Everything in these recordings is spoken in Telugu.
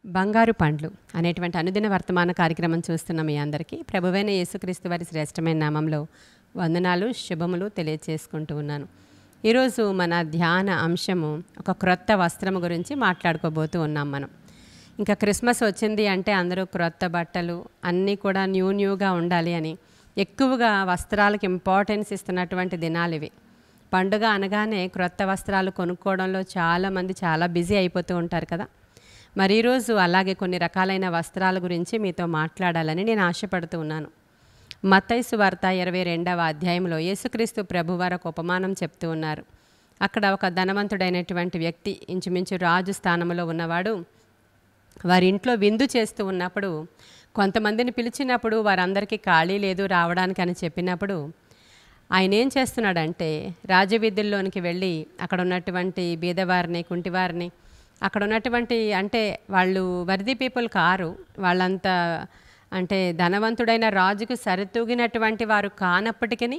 బంగారు పండ్లు అనేటువంటి అనుదిన వర్తమాన కార్యక్రమం చూస్తున్న మీ అందరికీ ప్రభువైన యేసుక్రీస్తు వారి శ్రేష్టమైన నామంలో వందనాలు శుభములు తెలియచేసుకుంటూ ఉన్నాను. ఈరోజు మన ధ్యాన అంశము ఒక క్రొత్త వస్త్రము గురించి మాట్లాడుకోబోతూ ఉన్నాం. మనం ఇంకా క్రిస్మస్ వచ్చింది అంటే అందరూ క్రొత్త బట్టలు అన్నీ కూడా న్యూగా ఉండాలి అని ఎక్కువగా వస్త్రాలకు ఇంపార్టెన్స్ ఇస్తున్నటువంటి దినాలు ఇవి. పండుగ అనగానే క్రొత్త వస్త్రాలు కొనుక్కోవడంలో చాలామంది చాలా బిజీ అయిపోతూ ఉంటారు కదా. మరి ఈరోజు అలాగే కొన్ని రకాలైన వస్త్రాల గురించి మీతో మాట్లాడాలని నేను ఆశపడుతూ ఉన్నాను. మత్తయి సువార్త 22వ అధ్యాయంలో యేసుక్రీస్తు ప్రభువారు ఒక ఉపమానం చెప్తూ ఉన్నారు. అక్కడ ఒక ధనవంతుడైనటువంటి వ్యక్తి, ఇంచుమించు రాజు స్థానంలో ఉన్నవాడు, వారి ఇంట్లో విందు చేస్తూ ఉన్నప్పుడు కొంతమందిని పిలిచినప్పుడు వారందరికీ ఖాళీ లేదు రావడానికి అని చెప్పినప్పుడు ఆయన ఏం చేస్తున్నాడంటే రాజవీధుల్లోనికి వెళ్ళి అక్కడ ఉన్నటువంటి బీదవారిని, కుంటివారిని, అక్కడ ఉన్నటువంటి అంటే వాళ్ళు వర్ది పీపుల్ కారు, వాళ్ళంతా అంటే ధనవంతుడైన రాజుకు సరితూగినటువంటి వారు కానప్పటికీ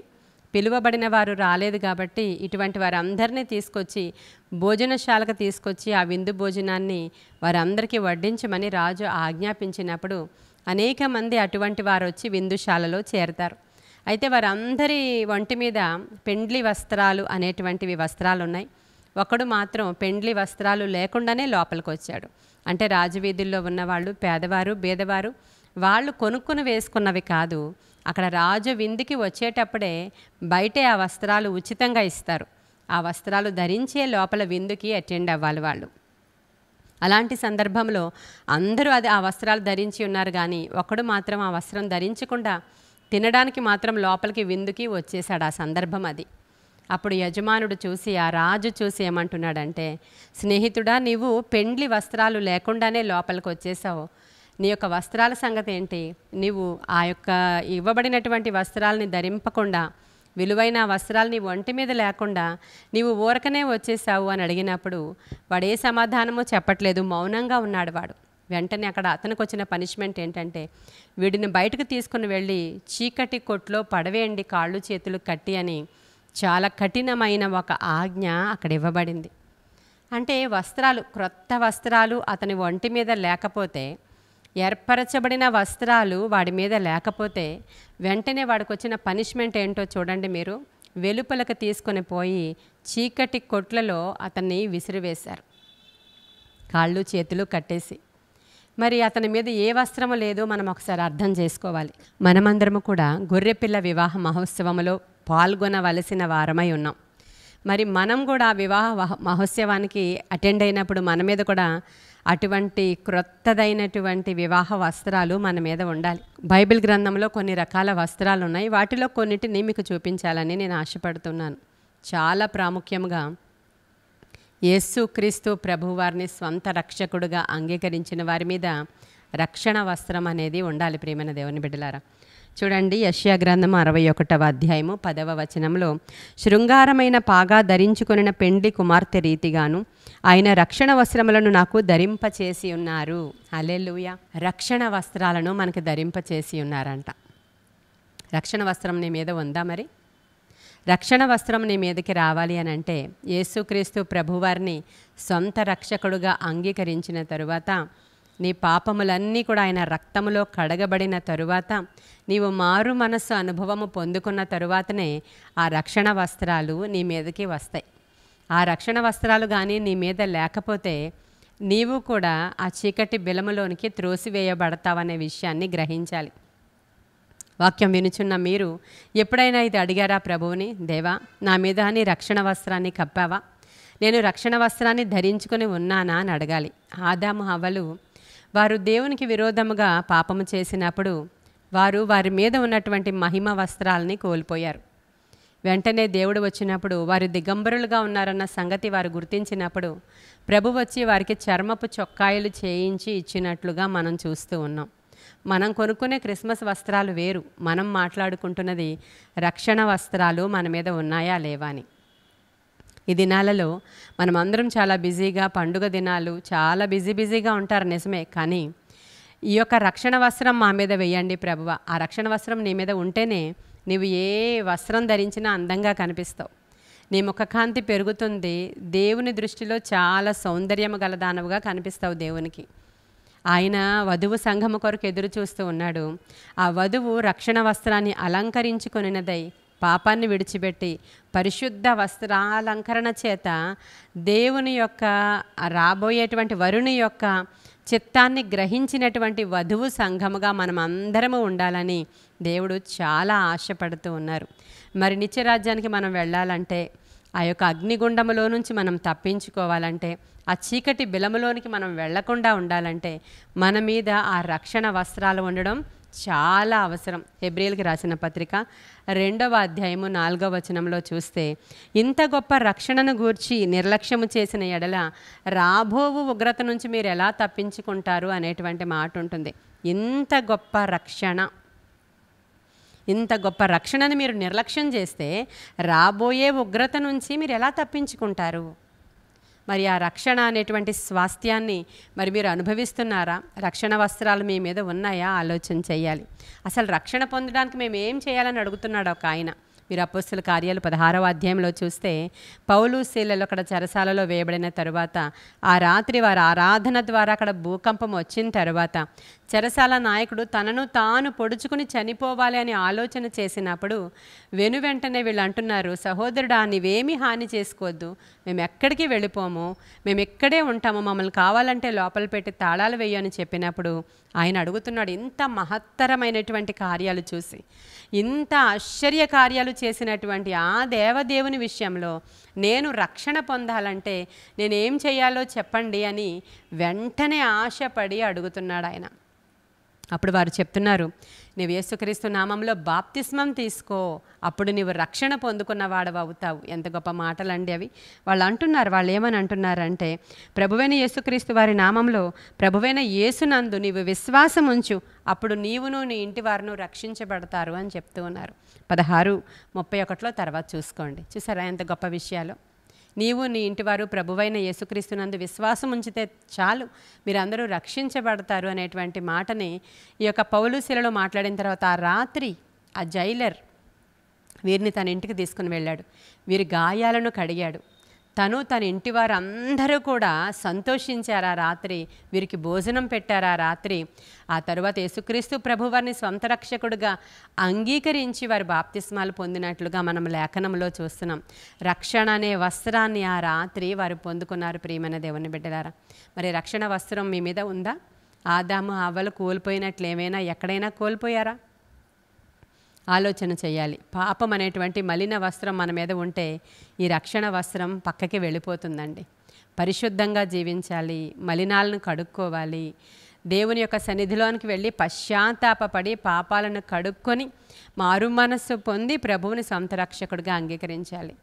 పిలువబడిన వారు రాలేదు కాబట్టి ఇటువంటి వారందరినీ తీసుకొచ్చి భోజనశాలకు తీసుకొచ్చి ఆ విందు భోజనాన్ని వారందరికీ వడ్డించమని రాజు ఆజ్ఞాపించినప్పుడు అనేక మంది అటువంటి వారు వచ్చి విందుశాలలో చేరతారు. అయితే వారందరి ఒంటి మీద పెండ్లి వస్త్రాలు అనేటువంటివి వస్త్రాలు ఉన్నాయి. ఒకడు మాత్రం పెండ్లి వస్త్రాలు లేకుండానే లోపలికి వచ్చాడు. అంటే రాజవీధుల్లో ఉన్నవాళ్ళు పేదవారు, బీదవారు, వాళ్ళు కొనుక్కుని వేసుకున్నవి కాదు. అక్కడ రాజు విందుకి వచ్చేటప్పుడే బయటే ఆ వస్త్రాలు ఉచితంగా ఇస్తారు. ఆ వస్త్రాలు ధరించే లోపల విందుకి అటెండ్ అవ్వాలి వాళ్ళు. అలాంటి సందర్భంలో అందరూ ఆ వస్త్రాలు ధరించి ఉన్నారు, కానీ ఒకడు మాత్రం ఆ వస్త్రం ధరించకుండా తినడానికి మాత్రం లోపలికి విందుకి వచ్చేసాడు. ఆ సందర్భం అది. అప్పుడు యజమానుడు చూసి, ఆ రాజు చూసి ఏమంటున్నాడంటే, స్నేహితుడా, నీవు పెండ్లి వస్త్రాలు లేకుండానే లోపలికి వచ్చేసావు. నీ యొక్క వస్త్రాల సంగతి ఏంటి? నీవు ఆ యొక్క ఇవ్వబడినటువంటి వస్త్రాలని ధరింపకుండా, విలువైన వస్త్రాలు నీ ఒంటి మీద లేకుండా నీవు ఊరకనే వచ్చేసావు అని అడిగినప్పుడు వాడు ఏ సమాధానమో చెప్పట్లేదు, మౌనంగా ఉన్నాడు వాడు. వెంటనే అక్కడ అతనికి వచ్చిన పనిష్మెంట్ ఏంటంటే, వీడిని బయటకు తీసుకుని వెళ్ళి చీకటి కొట్లో పడవేయండి కాళ్ళు చేతులు కట్టి అని చాలా కఠినమైన ఒక ఆజ్ఞ అక్కడ ఇవ్వబడింది. అంటే వస్త్రాలు, క్రొత్త వస్త్రాలు అతని ఒంటి మీద లేకపోతే, ఏర్పరచబడిన వస్త్రాలు వాడి మీద లేకపోతే వెంటనే వాడికి వచ్చిన పనిష్మెంట్ ఏంటో చూడండి మీరు. వెలుపలకు తీసుకొని పోయి చీకటి కొట్లలో అతన్ని విసిరివేశారు, కాళ్ళు చేతులు కట్టేసి. మరి అతని మీద ఏ వస్త్రము లేదో మనం ఒకసారి అర్థం చేసుకోవాలి. మనమందరము కూడా గొర్రెపిల్ల వివాహ మహోత్సవంలో పాల్గొనవలసిన వారమై ఉన్నాం. మరి మనం కూడా వివాహ మహోత్సవానికి అటెండ్ అయినప్పుడు మన మీద కూడా అటువంటి క్రొత్తదైనటువంటి వివాహ వస్త్రాలు మన మీద ఉండాలి. బైబిల్ గ్రంథంలో కొన్ని రకాల వస్త్రాలు ఉన్నాయి. వాటిలో కొన్నిటిని మీకు చూపించాలని నేను ఆశపడుతున్నాను. చాలా ప్రాముఖ్యంగా యేసుక్రీస్తు ప్రభువారిని స్వంత రక్షకుడుగా అంగీకరించిన వారి మీద రక్షణ వస్త్రం అనేది ఉండాలి. ప్రియమైన దేవుని బిడ్డలారా, చూడండి, యెషయా గ్రంథము 61వ అధ్యాయము 10వ వచనంలో, శృంగారమైన పాగా ధరించుకొనిన పెండ్లి కుమార్తె రీతిగాను ఆయన రక్షణ వస్త్రములను నాకు ధరింపచేసి ఉన్నారు. హల్లెలూయా. రక్షణ వస్త్రాలను మనకు ధరింపచేసి ఉన్నారంట. రక్షణ వస్త్రం నీ మీద ఉందా? మరి రక్షణ వస్త్రం నీ మీదకి రావాలి అని అంటే యేసుక్రీస్తు ప్రభువారిని సొంత రక్షకుడుగా అంగీకరించిన తరువాత, నీ పాపములన్నీ కూడా ఆయన రక్తములో కడగబడిన తరువాత, నీవు మారు మనస్సు అనుభవము పొందుకున్న తరువాతనే ఆ రక్షణ వస్త్రాలు నీ మీదకి వస్తాయి. ఆ రక్షణ వస్త్రాలు కానీ నీ మీద లేకపోతే నీవు కూడా ఆ చీకటి బిలములోనికి త్రోసివేయబడతావనే విషయాన్ని గ్రహించాలి. వాక్యం వినుచున్న మీరు ఎప్పుడైనా ఇది అడిగారా ప్రభువుని? దేవా, నా మీద నీ రక్షణ వస్త్రాన్ని కప్పావా? నేను రక్షణ వస్త్రాన్ని ధరించుకొని ఉన్నానా అని అడగాలి. ఆదాము హవ్వలు వారు దేవునికి విరోధముగా పాపము చేసినప్పుడు వారు వారి మీద ఉన్నటువంటి మహిమ వస్త్రాలని కోల్పోయారు. వెంటనే దేవుడు వచ్చినప్పుడు వారు దిగంబరులుగా ఉన్నారన్న సంగతి వారు గుర్తించినప్పుడు ప్రభు వచ్చి వారికి చర్మపు చొక్కాయలు చేయించి ఇచ్చినట్లుగా మనం చూస్తూ ఉన్నాం. మనం కొనుక్కునే క్రిస్మస్ వస్త్రాలు వేరు, మనం మాట్లాడుకుంటున్నది రక్షణ వస్త్రాలు మన మీద ఉన్నాయా లేవా అని. ఈ దినాలలో మనం అందరం చాలా బిజీగా, పండుగ దినాలు చాలా బిజీగా ఉంటారు, నిజమే. కానీ ఈ యొక్క రక్షణ వస్త్రం మా మీద వేయండి ప్రభువా. ఆ రక్షణ వస్త్రం నీ మీద ఉంటేనే నీవు ఏ వస్త్రం ధరించినా అందంగా కనిపిస్తావు. నీ ముఖకాంతి పెరుగుతుంది. దేవుని దృష్టిలో చాలా సౌందర్యము గలదానవుగా కనిపిస్తావు దేవునికి. ఆయన వధువు సంఘము కొరకు ఎదురు చూస్తూ ఉన్నాడు. ఆ వధువు రక్షణ వస్త్రాన్ని అలంకరించుకొనినదై పాపాన్ని విడిచిపెట్టి పరిశుద్ధ వస్త్రాలంకరణ చేత దేవుని యొక్క రాబోయేటువంటి వరుని యొక్క చిత్తాన్ని గ్రహించినటువంటి వధువు సంఘముగా మనం అందరము ఉండాలని దేవుడు చాలా ఆశపడుతూ ఉన్నారు. మరి నిత్యరాజ్యానికి మనం వెళ్ళాలంటే, ఆ యొక్క అగ్నిగుండములో నుంచి మనం తప్పించుకోవాలంటే, ఆ చీకటి బిలములోనికి మనం వెళ్లకుండా ఉండాలంటే మన మీద ఆ రక్షణ వస్త్రాలు ఉండడం చాలా అవసరం. హెబ్రీయులకు రాసిన పత్రిక 2వ అధ్యాయము 4వ వచనంలో చూస్తే, ఇంత గొప్ప రక్షణను గూర్చి నిర్లక్ష్యము చేసిన ఎడల రాబోవు ఉగ్రత నుంచి మీరు ఎలా తప్పించుకుంటారు అనేటువంటి మాట ఉంటుంది. ఇంత గొప్ప రక్షణను మీరు నిర్లక్ష్యం చేస్తే రాబోయే ఉగ్రత నుంచి మీరు ఎలా తప్పించుకుంటారు? మరి ఆ రక్షణ అనేటువంటి స్వాస్థ్యాన్ని మరి మీరు అనుభవిస్తున్నారా? రక్షణ వస్త్రాలు మీ మీద ఉన్నాయా? ఆలోచన చేయాలి. అసలు రక్షణ పొందడానికి మేము ఏం చేయాలని అడుగుతున్నాడు ఒక ఆయన. మీరు అపోస్తుల కార్యాలు 16వ అధ్యాయంలో చూస్తే, పౌలు శీలలు అక్కడ చెరసాలలో వేయబడిన తరువాత ఆ రాత్రి వారి ఆరాధన ద్వారా అక్కడ భూకంపం వచ్చిన తర్వాత చెరసాల నాయకుడు తనను తాను పొడుచుకుని చనిపోవాలి అని ఆలోచన చేసినప్పుడు వెనువెంటనే వీళ్ళు అంటున్నారు, సహోదరుడా నీవేమీ హాని చేసుకోవద్దు, మేము ఎక్కడికి వెళ్ళిపోము, మేము ఇక్కడే ఉంటాము, మమ్మల్ని కావాలంటే లోపల పెట్టి తాళాలు వేయని చెప్పినప్పుడు ఆయన అడుగుతున్నాడు, ఇంత మహత్తరమైనటువంటి కార్యాలు చూసి, ఇంత ఆశ్చర్య కార్యాలు చేసినటువంటి ఆ దేవదేవుని విషయంలో నేను రక్షణ పొందాలంటే నేనేం చేయాలో చెప్పండి అని వెంటనే ఆశపడి అడుగుతున్నాడు ఆయన. అప్పుడు వారు చెప్తున్నారు, నీవు యేసుక్రీస్తు నామంలో బాప్తిస్మం తీసుకో, అప్పుడు నీవు రక్షణ పొందుకున్నవాడు అవుతావు. ఎంత గొప్ప మాటలండి అవి. వాళ్ళు ఏమని అంటున్నారంటే, ప్రభువైన యేసుక్రీస్తు వారి నామంలో ప్రభువైన యేసునందు నీవు విశ్వాసం ఉంచు, అప్పుడు నీవును నీ ఇంటి వారును రక్షించబడతారు అని చెప్తూ ఉన్నారు. 16:31 తర్వాత చూసుకోండి. చూసారా ఎంత గొప్ప విషయాలు. నీవు నీ ఇంటివారు ప్రభువైన యేసుక్రీస్తునందు విశ్వాసం ఉంచితే చాలు, మీరందరూ రక్షించబడతారు అనేటువంటి మాటని ఈ యొక్క పౌలు శిలలో మాట్లాడిన తర్వాత ఆ రాత్రి ఆ జైలర్ వీరిని తన ఇంటికి తీసుకుని వెళ్ళాడు. వీరి గాయాలను కడిగాడు. తను తన ఇంటి వారు అందరూ కూడా సంతోషించారు. ఆ రాత్రి వీరికి భోజనం పెట్టారు. ఆ రాత్రి ఆ తరువాత యేసుక్రీస్తు ప్రభువారిని స్వంత రక్షకుడుగా అంగీకరించి వారి బాప్తిస్మాలు పొందినట్లుగా మనం లేఖనంలో చూస్తున్నాం. రక్షణ అనే వస్త్రాన్ని ఆ రాత్రి వారు పొందుకున్నారు. ప్రియమైన దేవుని బిడ్డలారా, మరి రక్షణ వస్త్రం మీ మీద ఉందా? ఆదాము హవ్వలు కోల్పోయినట్లు ఏమైనా ఎక్కడైనా కోల్పోయారా? ఆలోచన చేయాలి. పాపం అనేటువంటి మలిన వస్త్రం మన మీద ఉంటే ఈ రక్షణ వస్త్రం పక్కకి వెళ్ళిపోతుందండి. పరిశుద్ధంగా జీవించాలి, మలినాలను కడుక్కోవాలి, దేవుని యొక్క సన్నిధిలోనికి వెళ్ళి పశ్చాత్తాపపడి పాపాలను కడుక్కొని మారు మనస్సు పొంది ప్రభువుని సొంత రక్షకుడిగా అంగీకరించాలి.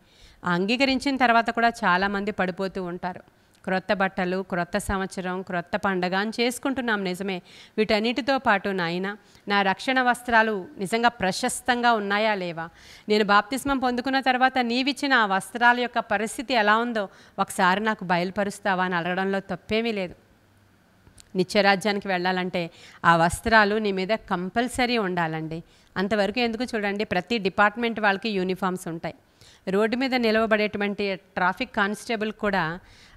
అంగీకరించిన తర్వాత కూడా చాలామంది పడిపోతూ ఉంటారు. క్రొత్త బట్టలు, క్రొత్త సంవత్సరం, క్రొత్త పండగ అని చేసుకుంటున్నాం నిజమే. వీటన్నిటితో పాటు నాయన నా రక్షణ వస్త్రాలు నిజంగా ప్రశస్తంగా ఉన్నాయా లేవా? నేను బాప్తిస్మం పొందుకున్న తర్వాత నీవిచ్చిన ఆ వస్త్రాల యొక్క పరిస్థితి ఎలా ఉందో ఒకసారి నాకు బయలుపరుస్తావా అని అడగడంలో తప్పేమీ లేదు. నిత్యరాజ్యానికి వెళ్ళాలంటే ఆ వస్త్రాలు నీ మీద కంపల్సరీ ఉండాలండి. అంతవరకు ఎందుకు చూడండి, ప్రతి డిపార్ట్మెంట్ వాళ్ళకి యూనిఫామ్స్ ఉంటాయి. రోడ్డు మీద నిలవబడేటువంటి ట్రాఫిక్ కానిస్టేబుల్ కూడా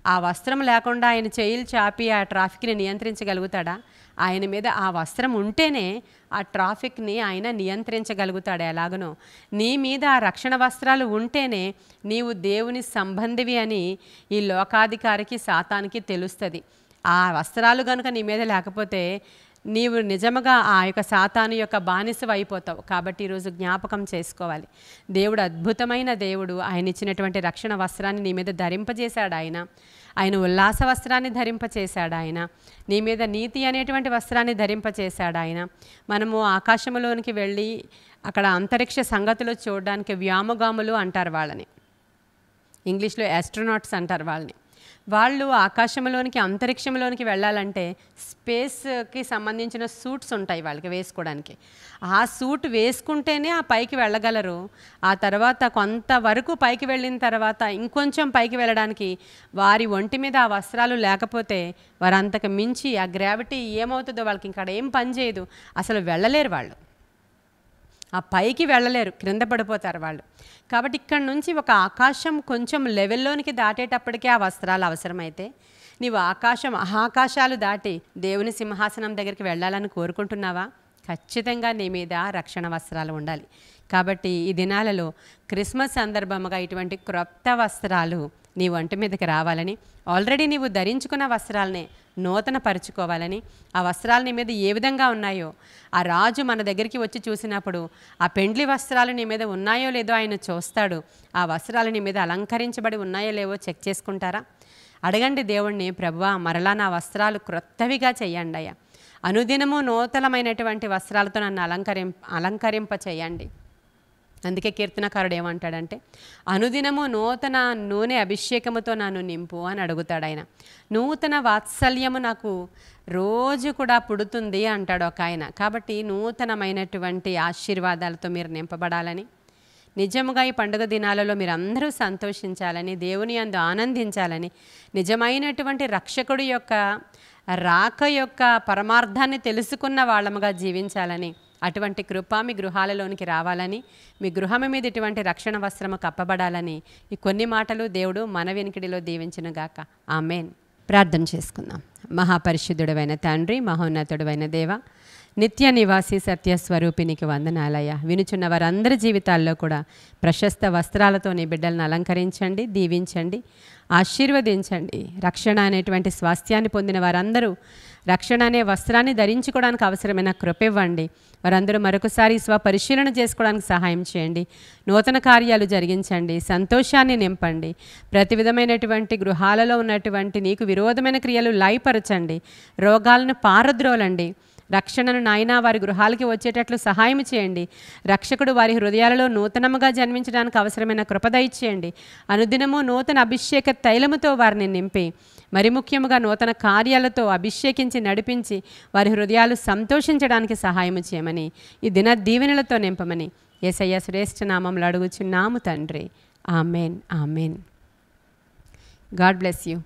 ఆ వస్త్రం లేకుండా ఆయన చేయిలు చాపి ఆ ట్రాఫిక్ని నియంత్రించగలుగుతాడా? ఆయన మీద ఆ వస్త్రం ఉంటేనే ఆ ట్రాఫిక్ని ఆయన నియంత్రించగలుగుతాడు. ఎలాగనో నీ మీద ఆ రక్షణ వస్త్రాలు ఉంటేనే నీవు దేవుని సంబంధివి అని ఈ లోకాధికారికి సాతానికి తెలుస్తుంది. ఆ వస్త్రాలు కనుక నీ మీద లేకపోతే నీవు నిజముగా ఆ యొక్క సాతాను యొక్క బానిసవు అయిపోతావు. కాబట్టి ఈరోజు జ్ఞాపకం చేసుకోవాలి, దేవుడు అద్భుతమైన దేవుడు. ఆయన ఇచ్చినటువంటి రక్షణ వస్త్రాన్ని నీ మీద ధరింపజేశాడు. ఆయన ఉల్లాస వస్త్రాన్ని ధరింపచేశాడు. ఆయన నీ మీద నీతి అనేటువంటి వస్త్రాన్ని ధరింపచేశాడు. మనము ఆకాశంలోనికి వెళ్ళి అక్కడ అంతరిక్ష సంగతులు చూడడానికి వ్యోమగాములు అంటారు వాళ్ళని, ఇంగ్లీష్లో ఆస్ట్రోనాట్స్ అంటారు వాళ్ళని. వాళ్ళు ఆకాశంలోనికి అంతరిక్షంలోనికి వెళ్ళాలంటే స్పేస్కి సంబంధించిన సూట్స్ ఉంటాయి వాళ్ళకి వేసుకోవడానికి. ఆ సూట్ వేసుకుంటేనే ఆ పైకి వెళ్ళగలరు. ఆ తర్వాత కొంతవరకు పైకి వెళ్ళిన తర్వాత ఇంకొంచెం పైకి వెళ్ళడానికి వారి ఒంటి మీద ఆ వస్త్రాలు లేకపోతే వారు అంతకు మించి ఆ గ్రావిటీ ఏమవుతుందో వాళ్ళకి ఇంకా ఏం పని చేయదు, అసలు వెళ్ళలేరు వాళ్ళు. ఆ పైకి వెళ్ళలేరు, క్రింద పడిపోతారు వాళ్ళు. కాబట్టి ఇక్కడ నుంచి ఒక ఆకాశం కొంచెం లెవెల్లోనికి దాటేటప్పటికే ఆ వస్త్రాలు అవసరమైతే నీవు మహాకాశాలు దాటి దేవుని సింహాసనం దగ్గరికి వెళ్ళాలని కోరుకుంటున్నావా? ఖచ్చితంగా నీ మీద రక్షణ వస్త్రాలు ఉండాలి. కాబట్టి ఈ దినాలలో క్రిస్మస్ సందర్భముగా ఇటువంటి క్రొత్త వస్త్రాలు నీ ఒంటి మీదకి రావాలని, ఆల్రెడీ నీవు ధరించుకున్న వస్త్రాలనే నూతన పరుచుకోవాలని, ఆ వస్త్రాలు నీ మీద ఏ విధంగా ఉన్నాయో ఆ రాజు మన దగ్గరికి వచ్చి చూసినప్పుడు ఆ పెండ్లి వస్త్రాలు నీ మీద ఉన్నాయో లేదో ఆయన చూస్తాడు. ఆ వస్త్రాలు నీ మీద అలంకరించబడి ఉన్నాయో లేవో చెక్ చేసుకుంటారా? అడగండి దేవుణ్ణి, ప్రభువా మరలా నా వస్త్రాలు క్రొత్తవిగా చెయ్యండి అయ్యా, అనుదినము నూతనమైనటువంటి వస్త్రాలతో నన్ను అలంకరింప చేయండి. అందుకే కీర్తనకారుడు ఏమంటాడంటే, అనుదినము నూతన నూనె అభిషేకముతో నన్ను నింపు అని అడుగుతాడు ఆయన. నూతన వాత్సల్యము నాకు రోజు కూడా పుడుతుంది అంటాడు ఒక ఆయన. కాబట్టి నూతనమైనటువంటి ఆశీర్వాదాలతో మీరు నింపబడాలని, నిజముగా ఈ పండుగ దినాలలో మీరు అందరూ సంతోషించాలని, దేవుని యందు ఆనందించాలని, నిజమైనటువంటి రక్షకుడి యొక్క రాక యొక్క పరమార్థాన్ని తెలుసుకున్న వాళ్ళముగా జీవించాలని, అటువంటి కృప మీ గృహాలలోనికి రావాలని, మీ గృహం మీద ఇటువంటి రక్షణ వస్త్రము కప్పబడాలని ఈ కొన్ని మాటలు దేవుడు మన వినికిడిలో దీవించునుగాక. ఆమేన్. ప్రార్థన చేసుకుందాం. మహాపరిశుద్ధుడైన తండ్రి, మహోన్నతుడైన దేవ, నిత్య నివాసి సత్యస్వరూపినికి వందనాలయ్య. వినుచున్న వారందరి జీవితాల్లో కూడా ప్రశస్త వస్త్రాలతో నీ బిడ్డలను అలంకరించండి, దీవించండి, ఆశీర్వదించండి. రక్షణ అనేటువంటి స్వాస్థ్యాన్ని పొందిన వారందరూ రక్షణ అనే వస్త్రాన్ని ధరించుకోవడానికి అవసరమైన కృప ఇవ్వండి. వారందరూ మరొకసారి స్వపరిశీలన చేసుకోవడానికి సహాయం చేయండి. నూతన కార్యాలు జరిగించండి, సంతోషాన్ని నింపండి. ప్రతి విధమైనటువంటి గృహాలలో ఉన్నటువంటి నీకు విరోధమైన క్రియలు లయపరచండి, రోగాలను పారద్రోలండి. రక్షణను నాయనా వారి గృహాలకి వచ్చేటట్లు సహాయం చేయండి. రక్షకుడు వారి హృదయాలలో నూతనముగా జన్మించడానికి అవసరమైన కృప దయచేయండి. అనుదినము నూతన అభిషేక తైలముతో వారిని నింపి, మరి ముఖ్యముగా నూతన కార్యాలతో అభిషేకించి నడిపించి వారి హృదయాలు సంతోషించడానికి సహాయం చేయమని, ఈ దిన దీవెనలతో నింపమని యేసయ్య శ్రేష్ఠ నామములో అడుగుచున్నాము తండ్రి. Amen. Amen. God bless you.